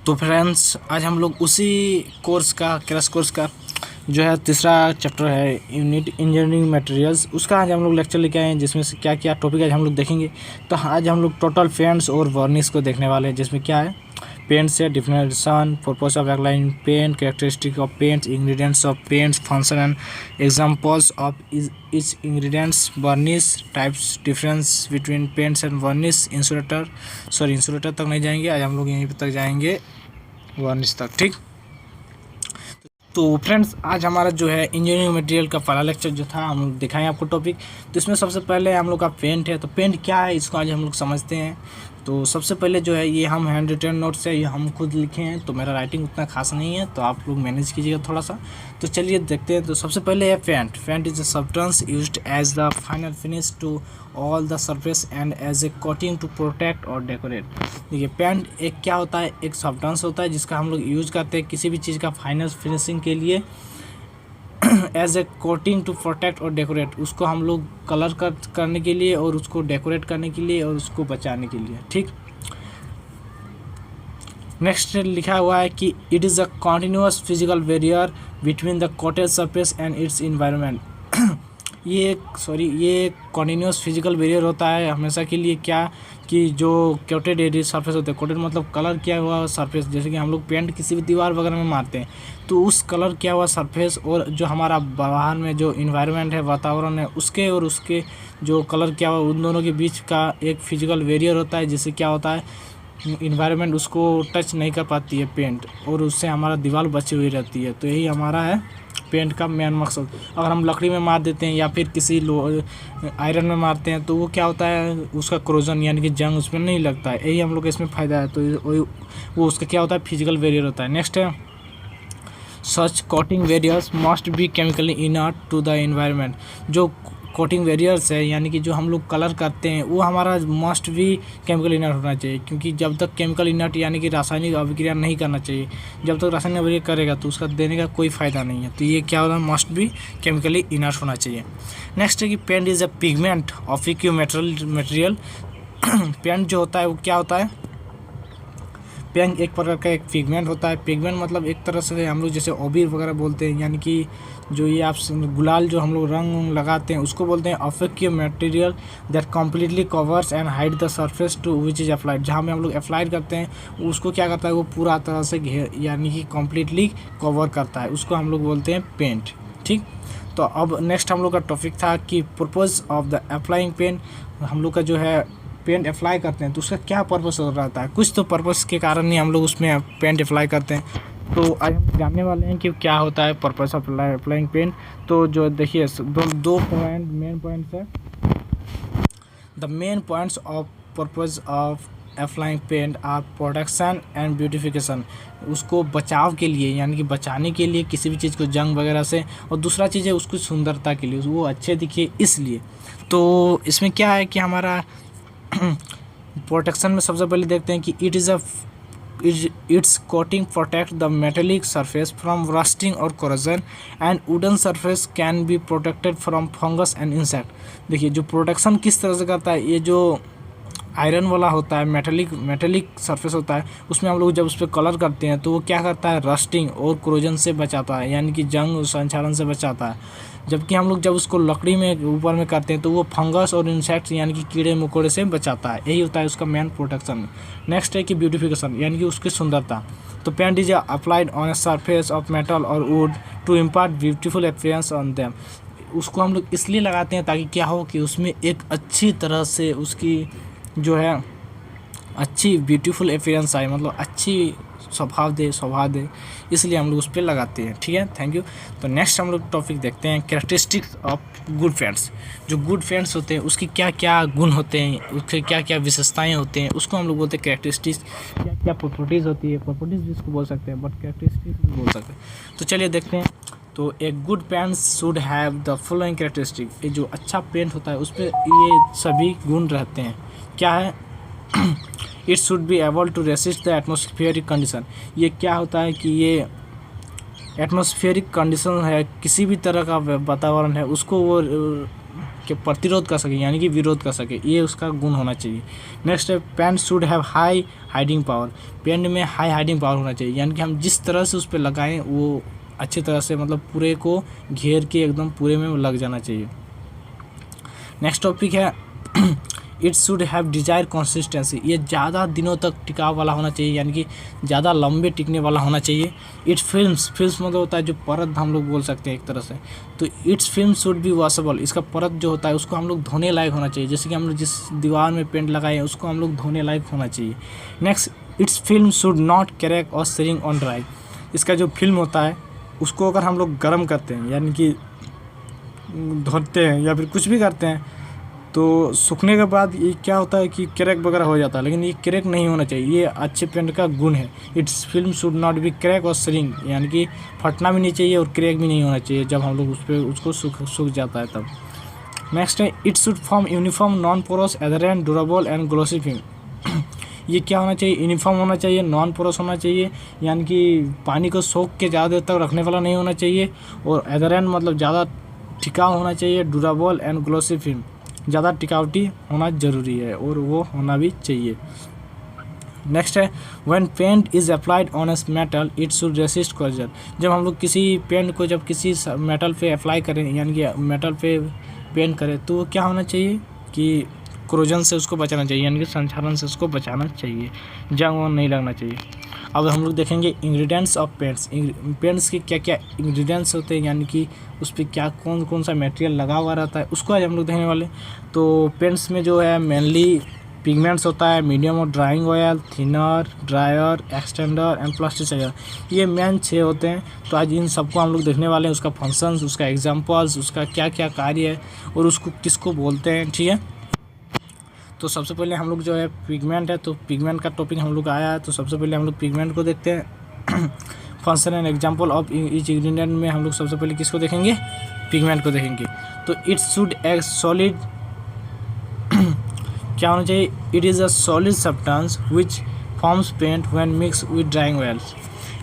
तो फ्रेंड्स आज हम लोग उसी कोर्स का क्रैश कोर्स का जो है तीसरा चैप्टर है यूनिट इंजीनियरिंग मटेरियल्स, उसका आज हम लोग लेक्चर लेके आए हैं, जिसमें से क्या क्या टॉपिक आज हम लोग देखेंगे। तो आज हम लोग टोटल पेंट्स और वार्निश को देखने वाले हैं, जिसमें क्या है पेंट से definition, purpose of applying paint, characteristic of paints, ingredients of paints, function and examples of each ingredients, varnish types, difference between paints and varnish, insulator तक नहीं जाएंगे, आज हम लोग यहीं तक जाएंगे वार्निश तक। ठीक, तो फ्रेंड्स आज हमारा जो है इंजीनियरिंग मटेरियल का पहला लेक्चर जो था हम लोग दिखाएं आपको टॉपिक। तो इसमें सबसे पहले हम लोग का पेंट है। तो पेंट क्या है इसको आज हम लोग समझते हैं। तो सबसे पहले जो है ये हम हैंड रिटन नोट्स है, ये हम खुद लिखे हैं, तो मेरा राइटिंग उतना खास नहीं है, तो आप लोग मैनेज कीजिएगा थोड़ा सा। तो चलिए देखते हैं। तो सबसे पहले है paint. Paint is a substance used as the final finish to all the surface and as a coating to protect और डेकोरेट। देखिए पेंट एक क्या होता है, एक सब्सटेंस होता है जिसका हम लोग यूज करते हैं किसी भी चीज़ का फाइनल फिनिशिंग के लिए as a coating to protect और डेकोरेट। उसको हम लोग कलर करने के लिए और उसको डेकोरेट करने के लिए और उसको बचाने के लिए। ठीक, नेक्स्ट लिखा हुआ है कि it is a continuous physical barrier between the coated surface and it's environment. ये कॉन्टिन्यूस फिजिकल बैरियर होता है हमेशा के लिए, क्या कि जो कोटेड एरिया सरफेस होते हैं, कोटेड मतलब कलर किया हुआ सरफेस, जैसे कि हम लोग पेंट किसी भी दीवार वगैरह में मारते हैं, तो उस कलर किया हुआ सरफेस और जो हमारा बाहर में जो इन्वायरमेंट है, वातावरण है, उसके और उसके जो कलर किया हुआ उन दोनों के बीच का एक फिजिकल बैरियर होता है, जिससे क्या होता है इन्वायरमेंट उसको टच नहीं कर पाती है पेंट, और उससे हमारा दीवार बची हुई रहती है। तो यही हमारा है पेंट का मेन मकसद। अगर हम लकड़ी में मार देते हैं या फिर किसी आयरन में मारते हैं तो वो क्या होता है, उसका क्रोजन यानी कि जंग उसमें नहीं लगता है, यही हम लोग इसमें फ़ायदा है। तो वो उसका क्या होता है, फिजिकल बैरियर होता है। नेक्स्ट है such coating barriers must be chemically inert to the environment. जो कोटिंग बैरियर्स है यानी कि जो हम लोग कलर करते हैं वो हमारा मस्ट भी केमिकल इनर्ट होना चाहिए, क्योंकि जब तक केमिकल इनर्ट यानी कि रासायनिक अभिक्रिया नहीं करना चाहिए, जब तक रासायनिक अभिक्रिया करेगा तो उसका देने का कोई फ़ायदा नहीं है। तो ये क्या होगा, मस्ट भी केमिकली इनर्ट होना चाहिए। नेक्स्ट है कि paint is a pigment opaque material. Paint जो होता है वो क्या होता है, पेंट एक प्रकार का एक पिगमेंट होता है। पिगमेंट मतलब एक तरह से हम लोग जैसे ओबीर वगैरह बोलते हैं, यानी कि जो ये आप गुलाल जो हम लोग रंग लगाते हैं उसको बोलते हैं opaque material that completely covers and hide the surface to which is applied. जहाँ में हम लोग अप्लाइड करते हैं उसको क्या करता है, वो पूरा तरह से यानी कि कम्प्लीटली कवर करता है, उसको हम लोग बोलते हैं पेंट। ठीक, तो अब नेक्स्ट हम लोग का टॉपिक था कि purpose of the applying paint. हम लोग का जो है पेंट अप्लाई करते हैं तो उसका क्या पर्पस रहता है, कुछ तो पर्पस के कारण ही हम लोग उसमें पेंट अप्लाई करते हैं। तो आज हम जानने वाले हैं कि क्या होता है पर्पस ऑफ अप्लाइंग पेंट। तो जो देखिए दो पॉइंट मेन पॉइंट्स है। The main points of purpose of applying paint are protection and beautification. उसको बचाव के लिए यानी कि बचाने के लिए किसी भी चीज़ को जंग वगैरह से, और दूसरा चीज़ है उसकी सुंदरता के लिए, वो अच्छे दिखे इसलिए। तो इसमें क्या है कि हमारा प्रोटेक्शन में सबसे पहले देखते हैं कि its coating protect the metallic surface from rusting और corrosion and wooden surface can be protected from fungus and insect. देखिए जो प्रोटेक्शन किस तरह से करता है, ये जो आयरन वाला होता है, मेटेलिक सरफेस होता है, उसमें हम लोग जब उस पर कलर करते हैं तो वो क्या करता है, रस्टिंग और क्रोजन से बचाता है, यानी कि जंग संचालन से बचाता है। जबकि हम लोग जब उसको लकड़ी में ऊपर में करते हैं तो वो फंगस और इंसेक्ट्स यानी कि कीड़े मकोड़े से बचाता है, यही होता है उसका मेन प्रोटेक्शन। नेक्स्ट है कि ब्यूटिफिकेशन यानी कि उसकी सुंदरता। तो paint is applied on a surface of metal और wood to impart beautiful appearance on them. उसको हम लोग इसलिए लगाते हैं ताकि क्या हो कि उसमें एक अच्छी तरह से उसकी जो है अच्छी ब्यूटीफुल अपीयरेंस आए, मतलब अच्छी स्वभाव दे, इसलिए हम लोग उस पर लगाते हैं। ठीक है, थैंक यू। तो नेक्स्ट हम लोग टॉपिक देखते हैं कैरेक्टरिस्टिक्स ऑफ गुड पेंट्स। जो गुड पेंट्स होते हैं उसकी क्या क्या गुण होते हैं, उसके क्या क्या विशेषताएं होते हैं, उसको हम लोग बोलते हैं कैरेक्टरिस्टिक्स। क्या क्या प्रॉपर्टीज़ होती है, प्रॉपर्टीज़ भी इसको बोल सकते हैं, बट कैरेक्टरिस्टिक्स भी बोल सकते हैं। तो चलिए देखते हैं। तो एक good paint should have the following characteristic. ये जो अच्छा पेंट होता है उस पर ये सभी गुण रहते हैं। क्या है, it should be able to resist the atmospheric condition. ये क्या होता है कि ये एटमॉस्फेरिक कंडीशन है, किसी भी तरह का वातावरण है उसको वो के प्रतिरोध कर सके यानी कि विरोध कर सके, ये उसका गुण होना चाहिए। नेक्स्ट है paint should have high hiding power. Paint में हाई हाइडिंग पावर होना चाहिए यानी कि हम जिस तरह से उस पर लगाएं वो अच्छी तरह से मतलब पूरे को घेर के एकदम पूरे में लग जाना चाहिए। नेक्स्ट टॉपिक है it should have Dzire consistency. ये ज़्यादा दिनों तक टिकाव वाला होना चाहिए यानी कि ज़्यादा लंबे टिकने वाला होना चाहिए। इट्स फिल्म्स मतलब होता है जो परत हम लोग बोल सकते हैं एक तरह से, तो it's film should be washable. इसका परत जो होता है उसको हम लोग धोने लायक होना चाहिए, जैसे कि हम लोग जिस दीवार में पेंट लगाए हैं उसको हम लोग धोने लायक होना चाहिए। Next it's film should not crack और श्रिंक ऑन ड्राई। इसका जो फिल्म होता है उसको अगर हम लोग गर्म करते हैं यानी कि धोते हैं या फिर कुछ भी करते हैं तो सूखने के बाद ये क्या होता है कि क्रैक वगैरह हो जाता है, लेकिन ये क्रैक नहीं होना चाहिए, ये अच्छे पेंट का गुण है। It's film should not be crack और श्रिंक यानी कि फटना भी नहीं चाहिए और क्रैक भी नहीं होना चाहिए जब हम लोग उस पर उसको सूख जाता है तब। नेक्स्ट है it should form uniform non porous adherent durable and glossy film. ये क्या होना चाहिए, यूनिफॉर्म होना चाहिए, नॉन पोरस होना चाहिए यानी कि पानी को सोख के ज़्यादा देर तक रखने वाला नहीं होना चाहिए, और एडहेरेंट मतलब ज़्यादा टिकाऊ होना चाहिए, ड्यूरेबल एंड ग्लॉसी फिल्म ज़्यादा टिकावटी होना ज़रूरी है और वो होना भी चाहिए। नेक्स्ट है when paint is applied on a metal it should resist corrosion. जब हम लोग किसी पेंट को जब किसी मेटल पे अप्लाई करें यानी कि मेटल पे पेंट करें तो क्या होना चाहिए कि कोरोजन से उसको बचाना चाहिए यानी कि संक्षारण से उसको बचाना चाहिए, जंग वो नहीं लगना चाहिए। अब हम लोग देखेंगे इंग्रेडिएंट्स ऑफ पेंट्स। पेंट्स के क्या क्या इंग्रेडिएंट्स होते हैं यानी कि उस पर क्या कौन कौन सा मटेरियल लगा हुआ रहता है उसको आज हम लोग देखने वाले। तो पेंट्स में जो है मेनली पिगमेंट्स होता है, मीडियम और drying oil, thinner, drier, extender and plasticiser, ये मेन 6 होते हैं। तो आज इन सबको हम लोग देखने वाले हैं, उसका फंक्शंस, उसका एग्जांपल्स, उसका क्या क्या कार्य है और उसको किसको बोलते हैं, ठीक है। तो सबसे पहले हम लोग जो है पिगमेंट है, तो पिगमेंट का टॉपिक हम लोग आया है, तो सबसे पहले हम लोग पिगमेंट को देखते हैं। Function and example of each ingredient में हम लोग सबसे पहले किसको देखेंगे, पिगमेंट को देखेंगे। तो इट शुड ए सॉलिड क्या होना चाहिए, it is a solid substance which forms paint when mix with drying oils.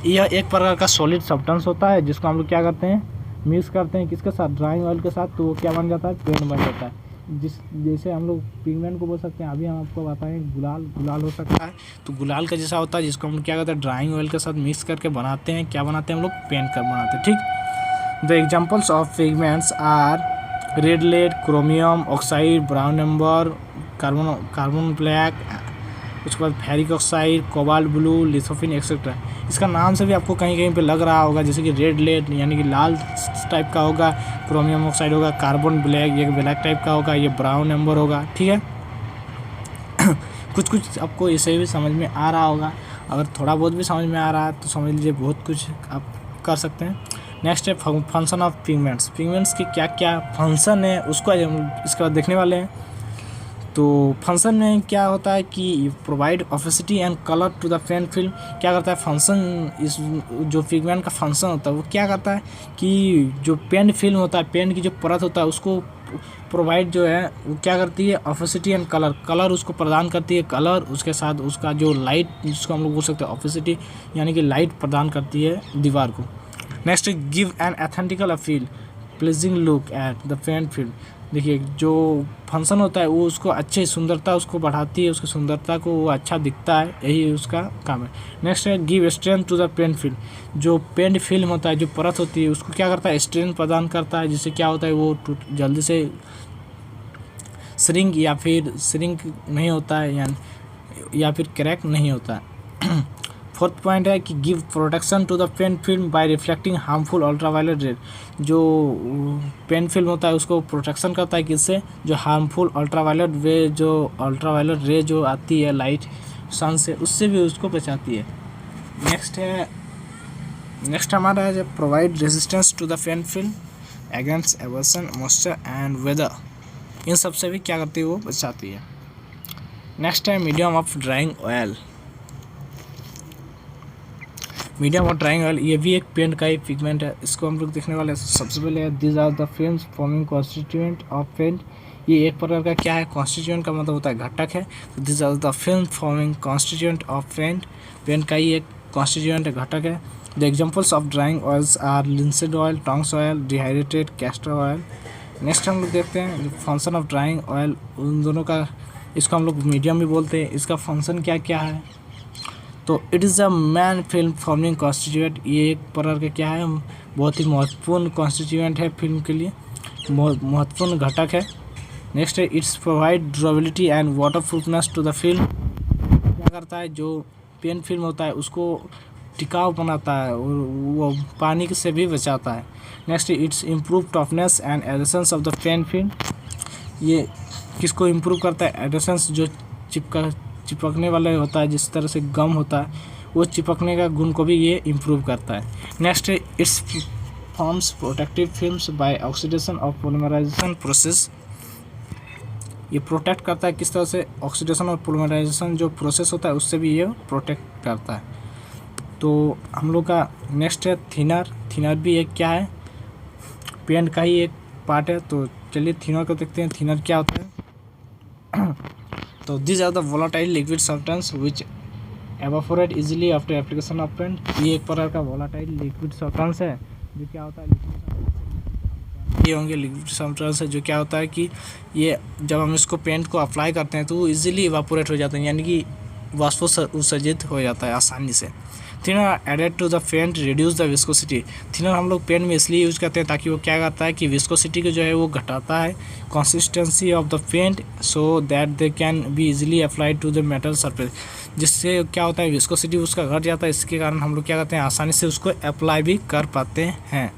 यह एक प्रकार का सॉलिड सब्सटेंस होता है जिसको हम लोग क्या करते हैं, मिक्स करते हैं किसके साथ, ड्राइंग ऑयल के साथ, तो वो क्या बन जाता है, पेंट बन जाता है। जैसे हम लोग पिगमेंट को बोल सकते हैं, अभी हम आपको बताएं गुलाल हो सकता है, तो गुलाल का जैसा होता है जिसको हम क्या करते हैं ड्राइंग ऑयल के साथ मिक्स करके बनाते हैं, क्या बनाते हैं हम लोग, पेंट कर बनाते हैं, ठीक। The examples of pigments are red lead, chromium oxide, brown umber, carbon black, उसके बाद ferric oxide, cobalt blue, lithopone etcetera. इसका नाम से भी आपको कहीं कहीं पे लग रहा होगा जैसे कि रेड लेड यानी कि लाल टाइप का होगा, क्रोमियम ऑक्साइड होगा, कार्बन ब्लैक ये ब्लैक टाइप का होगा, ये ब्राउन एम्बर होगा, ठीक है। कुछ आपको इसे भी समझ में आ रहा होगा, अगर थोड़ा बहुत भी समझ में आ रहा है तो समझ लीजिए बहुत कुछ आप कर सकते हैं। नेक्स्ट है फंक्शन ऑफ पिगमेंट्स। पिगमेंट्स के क्या क्या फंक्शन है उसको आज हम इसके बाद देखने वाले हैं। तो फंक्शन में क्या होता है कि provide opacity and colour to the paint film. क्या करता है फंक्शन, इस जो पिगमेंट का फंक्शन होता है वो क्या करता है कि जो पेंट फिल्म होता है, पेंट की जो परत होता है उसको प्रोवाइड जो है वो क्या करती है, ऑपेसिटी एंड कलर उसको प्रदान करती है, कलर उसके साथ उसका जो लाइट जिसको हम लोग बोल सकते हैं ऑपेसिटी यानी कि लाइट प्रदान करती है दीवार को। Next give an aesthetical appeal pleasing look at the paint film. देखिए जो फंक्शन होता है वो उसको अच्छे सुंदरता उसको बढ़ाती है, उसकी सुंदरता को वो अच्छा दिखता है, यही उसका काम है। नेक्स्ट है give strength to the paint film. जो पेंट फिल्म होता है, जो परत होती है उसको क्या करता है, स्ट्रेंथ प्रदान करता है, जिससे क्या होता है वो जल्दी से श्रिंक नहीं होता है या फिर क्रैक नहीं होता है। फोर्थ पॉइंट है कि give protection to the paint film by reflecting harmful ultraviolet ray. जो पेंट फिल्म होता है उसको प्रोटेक्शन करता है किससे, जो हार्मफुल अल्ट्रावायलेट रे जो आती है लाइट सन से, उससे भी उसको बचाती है। नेक्स्ट हमारा है provide resistance to the paint film against abrasion moisture and weather. इन सब से भी क्या करती है, वो बचाती है। नेक्स्ट है medium of drawing oil. Medium और ड्राइंग ऑयल ये भी एक पेंट का ही पिगमेंट है, इसको हम लोग देखने वाले हैं। सबसे पहले this are the films forming constituent of paint. ये एक प्रकार का क्या है, कॉन्स्टिट्यूएंट का मतलब होता है घटक है। तो this are the film forming constituent of paint. Paint का ही एक कॉन्स्टिट्यूएंट घटक है। The examples of drying oils are linseed oil, tungs oil, dehydrated castor oil. Next हम लोग देखते हैं फंक्शन ऑफ ड्राइंग ऑयल, उन दोनों का, इसको हम लोग मीडियम भी बोलते हैं। इसका फंक्शन क्या क्या है, तो it is a man film forming constituent, ये एक प्रकार का क्या है, बहुत ही महत्वपूर्ण कॉन्स्टिट्यूएंट है फिल्म के लिए, महत्वपूर्ण घटक है। नेक्स्ट है it's provide durability and water proofness to the film, क्या करता है जो पेन फिल्म होता है उसको टिकाऊ बनाता है और वो पानी से भी बचाता है। Next its improve toughness and adherence of the paint film, ये किसको इम्प्रूव करता है, एडेसेंस जो चिपकने वाला होता है, जिस तरह से गम होता है वो चिपकने का गुण को भी ये इम्प्रूव करता है। Next it's forms protective films by oxidation of polymerisation process, ये प्रोटेक्ट करता है किस तरह से, ऑक्सीडेशन और पॉलीमराइजेशन जो प्रोसेस होता है उससे भी ये प्रोटेक्ट करता है। तो हम लोग का नेक्स्ट है थिनर, थिनर भी एक क्या है, पेंट का ही एक पार्ट है। तो चलिए थिनर को देखते हैं, थिनर क्या होता है। तो this are the volatile liquid substance which evaporate easily after application of paint, ये एक प्रकार का वोलाटाइल लिक्विड सब्सटेंस है जो क्या होता है, ये होंगे लिक्विड सब्सटेंस है जो क्या होता है कि ये जब हम इसको पेंट को अप्लाई करते हैं तो वो इजीली इवापोरेट हो जाते हैं, यानी कि वाष्पोत्सर्जित हो जाता है आसानी से। Thinner added to the paint reduce the viscosity, thinner हम लोग पेंट में इसलिए यूज़ करते हैं ताकि वो क्या करता है कि विस्कोसिटी को जो है वो घटाता है, consistency of the paint so that they can be easily applied to the metal surface, जिससे क्या होता है विस्कोसिटी उसका घट जाता है, इसके कारण हम लोग क्या करते हैं आसानी से उसको अप्लाई भी कर पाते हैं।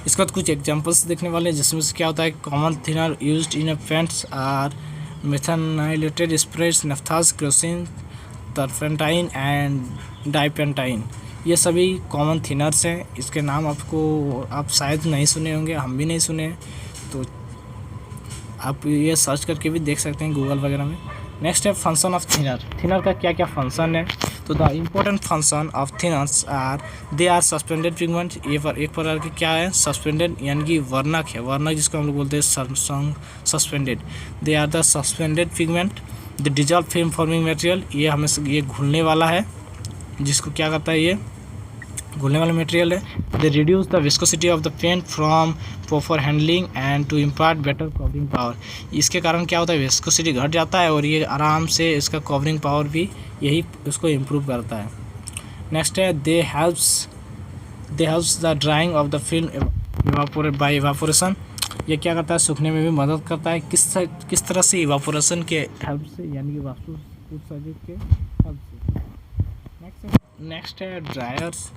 इसके बाद कुछ एग्जांपल्स देखने वाले हैं जिसमें से क्या होता है, common thinner used in paints are methylated spirits, naphthas, kerosene, turpentine and dipentene, ये सभी कॉमन थिनर्स हैं। इसके नाम आप शायद नहीं सुने होंगे, हम भी नहीं सुने, तो आप ये सर्च करके भी देख सकते हैं गूगल वगैरह में। नेक्स्ट है फंक्शन ऑफ थिनर, थिनर का क्या क्या फंक्शन है, तो the important function of thinners are they are suspended pigment, ये पर एक प्रकार के क्या है सस्पेंडेड, यानी कि वर्णक है, वर्णक जिसको हम लोग बोलते हैं suspended, they are the suspended pigment, the dissolve film forming material, ये हमें ये घुलने वाला है, जिसको क्या करता है ये घुलने वाला मटेरियल है। They reduce the viscosity of the paint from proper handling and to impart better covering power, इसके कारण क्या होता है विस्कोसिटी घट जाता है और ये आराम से इसका कवरिंग पावर भी यही उसको इम्प्रूव करता है। नेक्स्ट है दे helps the drying of the film bye evaporation, ये क्या करता है सूखने में भी मदद करता है, किस तरह से इवापोरेशन के हेल्प से, यानी कि वाष्पोत्सर्जन के हेल्प से। नेक्स्ट है ड्रायर्स,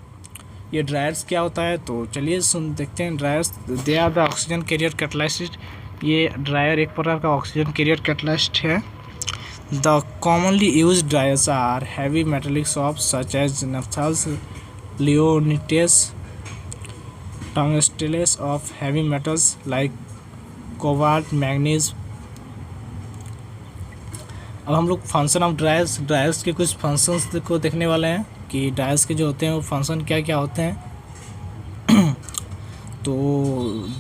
ये ड्रायर्स क्या होता है, तो चलिए देखते हैं dryers. They are the oxygen carrier catalyst, ये ड्रायर एक प्रकार का ऑक्सीजन कैरियर कैटलाइस्ट है। The commonly use dryers are heavy metallic soaps such as naphthenates, linoleates, tungstates of heavy metals like cobalt, manganese. अब हम लोग फंक्शन ऑफ ड्रायर्स के कुछ फंक्शंस को देखने वाले हैं कि ड्रायर्स के जो होते हैं वो फंक्शन क्या क्या होते हैं। तो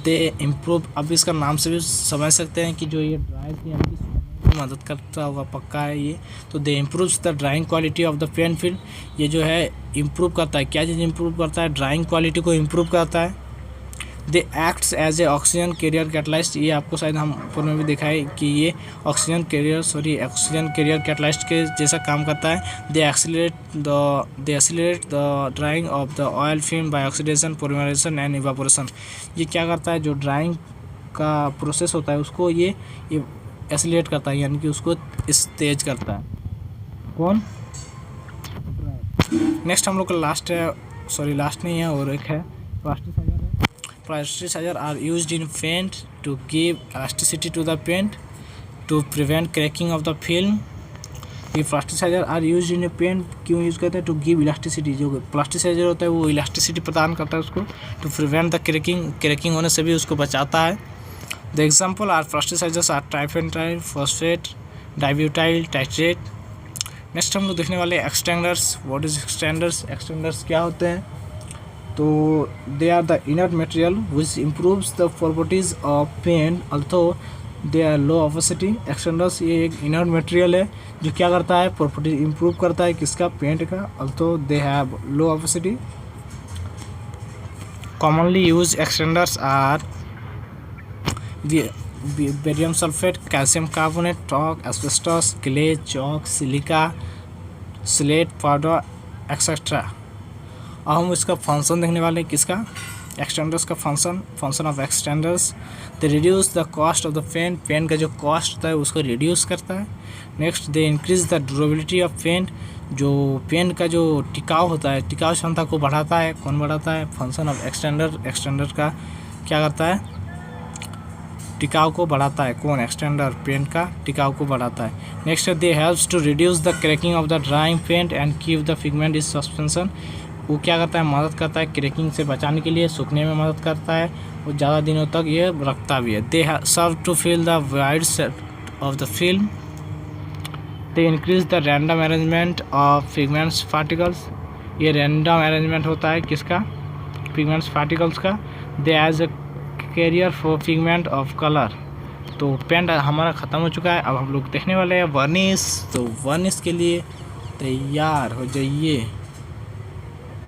दे इम्प्रूव, अब इसका नाम से भी समझ सकते हैं कि जो ये ड्रायर्स यानी कि मदद करता होगा पक्का है ये। तो they improves the drying quality of the paint film, ये जो है इम्प्रूव करता है, क्या चीज़ इम्प्रूव करता है, ड्राइंग क्वालिटी को इम्प्रूव करता है। They acts as a oxygen carrier catalyst, ये आपको शायद हम ऊपर में भी देखा है कि ये ऑक्सीजन कैरियर कैटलाइस्ट के जैसा काम करता है। They accelerate the drying of the oil film by oxidation, polymerisation and evaporation, ये क्या करता है जो ड्राइंग का प्रोसेस होता है उसको ये एक्सीलरेट करता है, यानी कि उसको तेज करता है। कौन? नेक्स्ट हम लोग का लास्ट नहीं है और एक है प्लास्टिसाइजर है। Plasticizer are used in paint to give elasticity to the paint to prevent cracking of the film. ये plasticizer are used in a paint क्यों यूज़ करते हैं, to give elasticity, जो plasticizer होता है वो elasticity प्रदान करता है उसको, to prevent the cracking होने से भी उसको बचाता है। The example are plasticizers are triphentyl phosphate, dibutyl titrate। Next हम लोग देखने वाले extenders. What is extenders, extenders क्या होते हैं, तो they are the inert material which improves the properties of paint although they are low opacity. Extenders ये एक इनर्ट मटेरियल है जो क्या करता है प्रॉपर्टी इम्प्रूव करता है किसका, पेंट का, although they have low opacity. Commonly use extenders are barium sulphate, calcium carbonate, talc, asbestos, clay, chalk, silica, slate powder etcetera. अब हम इसका फंक्शन देखने वाले हैं, किसका, एक्सटेंडर्स का function of extenders. They reduce the cost of the paint, paint का जो कॉस्ट होता है उसको रिड्यूस करता है। Next they increase the durability of paint, जो पेंट का जो टिकाऊ होता है, टिकाऊ क्षमता को बढ़ाता है। कौन बढ़ाता है, फंक्शन ऑफ एक्सटेंडर का क्या करता है, टिकाऊ को बढ़ाता है। कौन, एक्सटेंडर, पेंट का टिकाऊ को बढ़ाता है। Next they helps to reduce the cracking of the drying paint and keep the pigment is suspension, वो क्या करता है, मदद करता है क्रैकिंग से बचाने के लिए, सूखने में मदद करता है और ज़्यादा दिनों तक ये रखता भी है। They serve to fill the void set of the film. They increase the random arrangement of pigments particles, ये रैंडम अरेंजमेंट होता है किसका, पिगमेंट्स पार्टिकल्स का। They as a carrier for pigment of colour. तो पेंट हमारा ख़त्म हो चुका है, अब हम लोग देखने वाले हैं वर्निश। तो वर्निश के लिए तैयार हो जाइए।